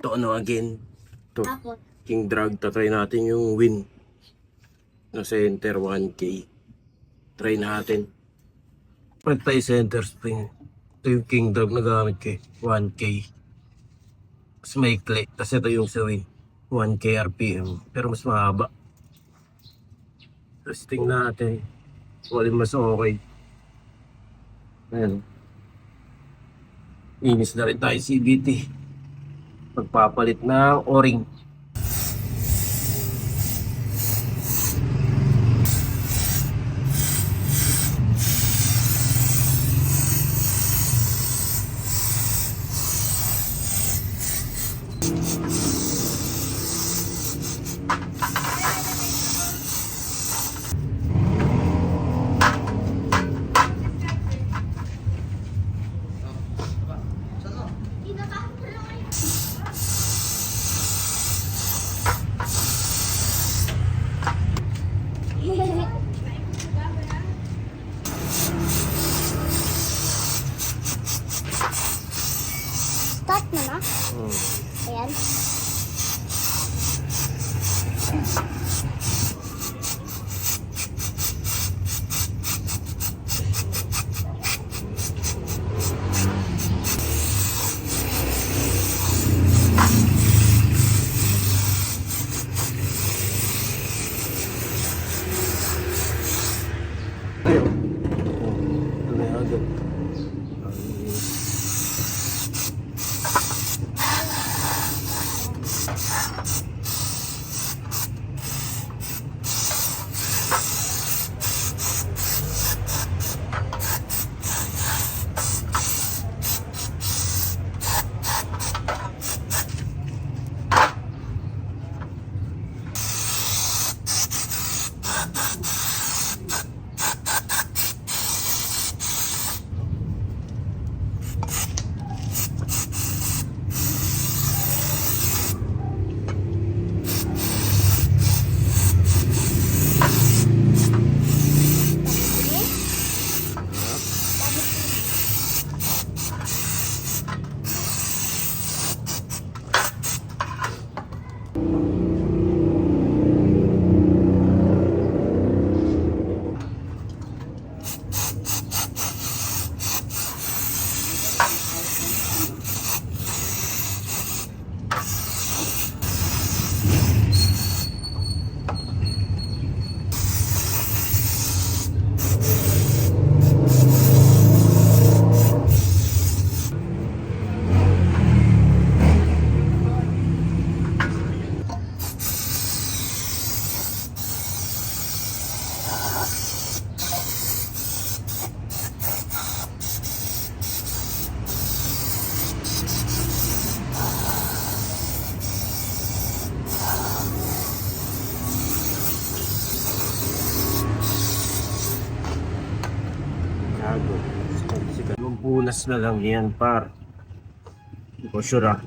ito ano again. Ito. Tapos, King drag. Tatry natin yung win. Na center 1K. Try natin. Pag tayo center spring. Ito yung king drag na gamit ko 1K. Mas maikli. Kasi ito yung sa win. 1K RPM. Pero mas mahaba. Testing natin. Wala mas okay. Ayan. Inis na rin tayo CBT. Magpapalit ng o-ring. start na na. Ayan. Ayun. Ito na yung agad. Bunas na lang yan par. Hindi ko sure ah.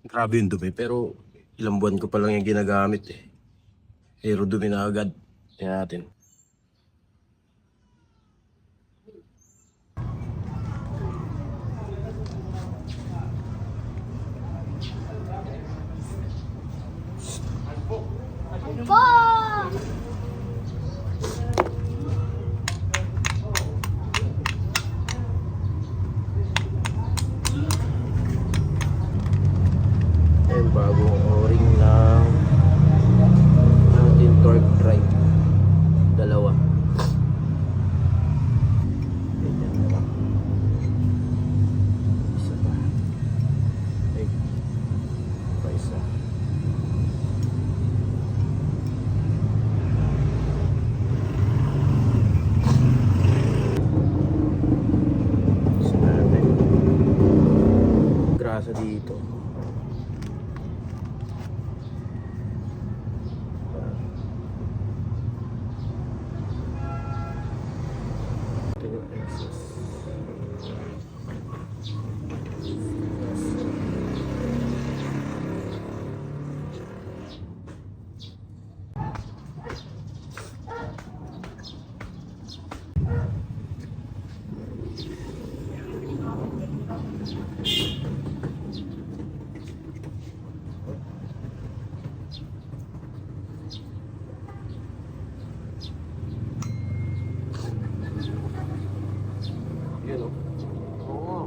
Grabe yung dumi pero ilang buwan ko pa lang yung ginagamit eh. Pero dumi na agad. Tingnan natin. Po! Ayan, bagong o-ring lang natin torque drive. Dalawa. Ganyan na lang. Isa pa. Ay. Pa isa. Isa natin. Grasa dito. Yun o. Oo.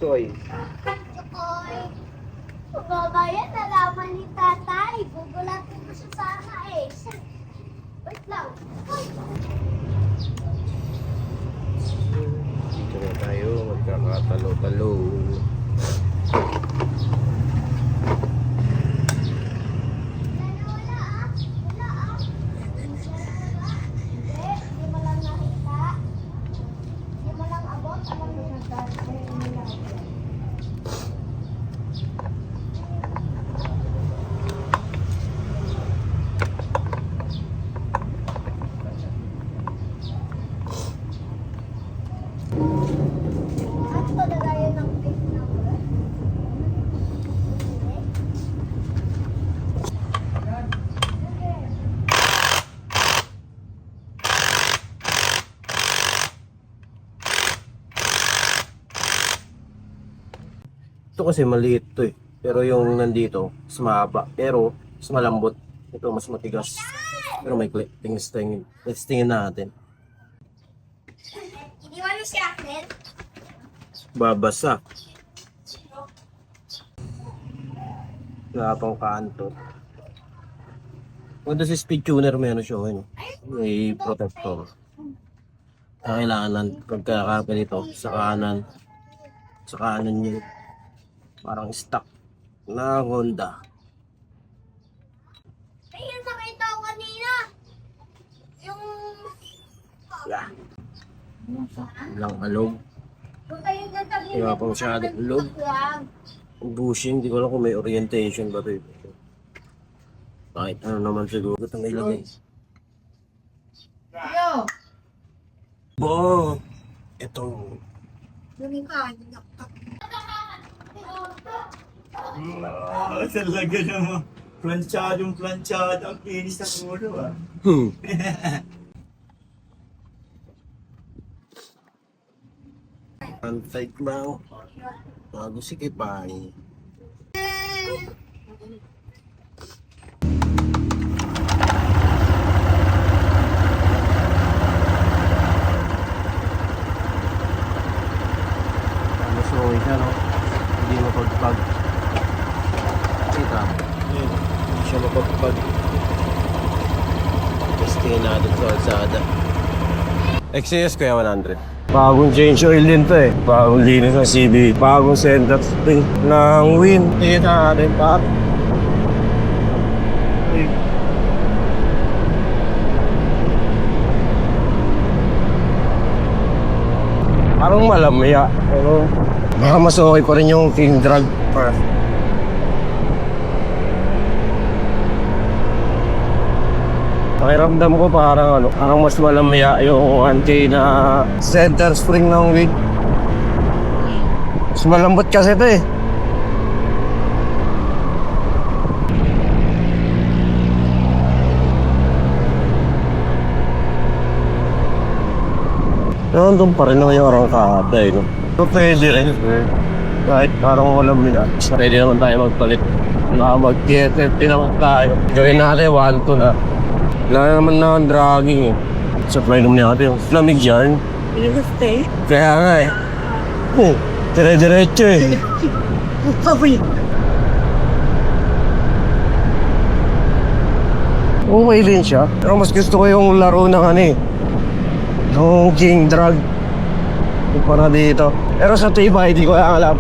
Toy. Oy. Babayan, nalaman ni tatay. Gugulatin ko siya sana eh. Wait lang. Uy. Dito na tayo, magkakatalo-talo. Wala ah. Wala ah. Hindi mo lang nakita. Hindi mo lang abot. Alam mo na tatay. At palagayan ng pink number. Ito kasi maliit to eh. Pero yung nandito, mas mahaba. Pero, mas malambot. Ito, mas matigas. Pero may clip. Tingin natin. Iniwan mo si Akin? Babasa. Wala pang kanto. Kung si speed tuner, meron siya. Ano? May protector. Kailangan pagkakapin ito sa kanan. Sa kanan niya. Parang stock na Honda. Ay, yung nakita ko kanina. Yung... Yeah. Ilang alog. Punta yung natabi. Iba pa masyadong log. Bushing, hindi ko alam kung may orientation ba ito. Kahit ano naman siguro. Ito may lagay. Yo! Bo! Ito. Lumika. Talaga naman. Planchadong planchado. Ang kinis ng ulo ah. Antay lang. Bago si Kipay. Mas okay siya, no? Hindi mapagpag. Kita. Hindi siya mapagpag. Testingin natin sa alsada. XCS kaya 100. Bagong change oil din to eh. Bagong linis ng CB. Bagong center spring ng Win. Tingin natin pa. Parang malamaya. Pero baka mas okay pa rin yung King Drag. Pakiramdam ko parang mas malamaya yung anti na center spring ng wheel. Mas malambot kasi ito eh. Nandun pa rin naman yung arangkada eh, no? So pwede rin eh. Kahit parang walang minats, pwede naman tayo magpalit. Mag-TFT naman tayo. Gawin natin 1-2 na. Wala naman na ang dragging eh. Supply naman natin yung lamig yan. Kaya nga eh. Dire-diretso eh. Okay din siya. Pero mas gusto ko yung laro ng ano eh. Yung King Drag. Para dito. Pero sa Tiba, hindi ko alam.